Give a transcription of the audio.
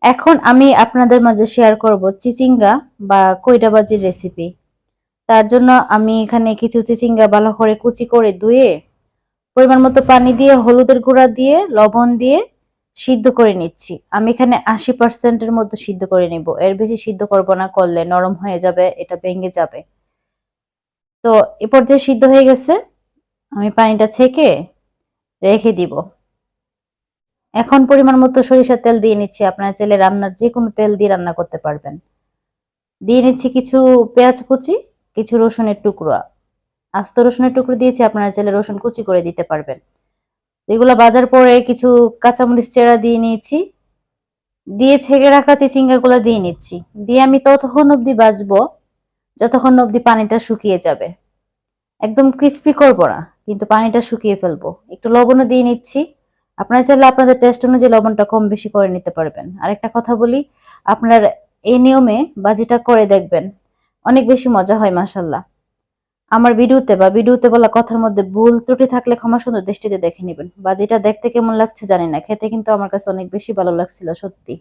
এখন আমি আপনাদের মাঝে শেয়ার করব চিচিঙ্গা বা কইরা ভাজির রেসিপি। তার জন্য আমি এখানে কিছু চিচিঙ্গা ভালো করে কুচি করে ধুয়ে পরিমাণ মতো পানি দিয়ে হলুদের গুঁড়া দিয়ে লবণ দিয়ে সিদ্ধ করে নিচ্ছি। আমি এখানে 80% এর মতো সিদ্ধ করে নিব। এর বেশি সিদ্ধ করব না, করলে নরম হয়ে যাবে, এটা ভেঙে যাবে। তো এ পর্যায়ে সিদ্ধ হয়ে গেছে, আমি পানিটা ছেঁকে রেখে দিব। এখন পরিমাণ মতো সরিষার তেল দিয়ে নিচ্ছি। আপনারা চাইলে রান্নার যে কোনো তেল দিয়ে রান্না করতে পারবেন। দিয়ে নিচ্ছি কিছু পেঁয়াজ কুচি, কিছু রসুনের টুকরো, আস্ত রসুনের টুকরো দিয়েছি, আপনারা চাইলে রসুন কুচি করে দিতে পারবেন। এগুলো ভাজার পরে কিছু কাঁচামরিচ চেরা দিয়ে নিয়েছি, দিয়ে ছেঁকে রাখা চিচিঙ্গাগুলো দিয়ে নিচ্ছি। দিয়ে আমি ততক্ষণ অবধি ভাজবো যতক্ষণ অবধি পানিটা শুকিয়ে যাবে। একদম ক্রিস্পি করবো না, কিন্তু পানিটা শুকিয়ে ফেলবো। একটু লবণও দিয়ে নিচ্ছি। আপনারা চাইলে আপনাদের টেস্ট অনুযায়ী লবণটা কম বেশি করে নিতে পারবেন। আরেকটা কথা বলি, আপনার এই নিয়মে ভাজিটা করে দেখবেন, অনেক বেশি মজা হয় মাশাল্লাহ। আমার ভিডিওতে বলা কথার মধ্যে ভুল ত্রুটি থাকলে ক্ষমা সুন্দর দৃষ্টিতে দেখে নেবেন। ভাজিটা দেখতে কেমন লাগছে জানি না, খেতে কিন্তু আমার কাছে অনেক বেশি ভালো লাগছিল সত্যি।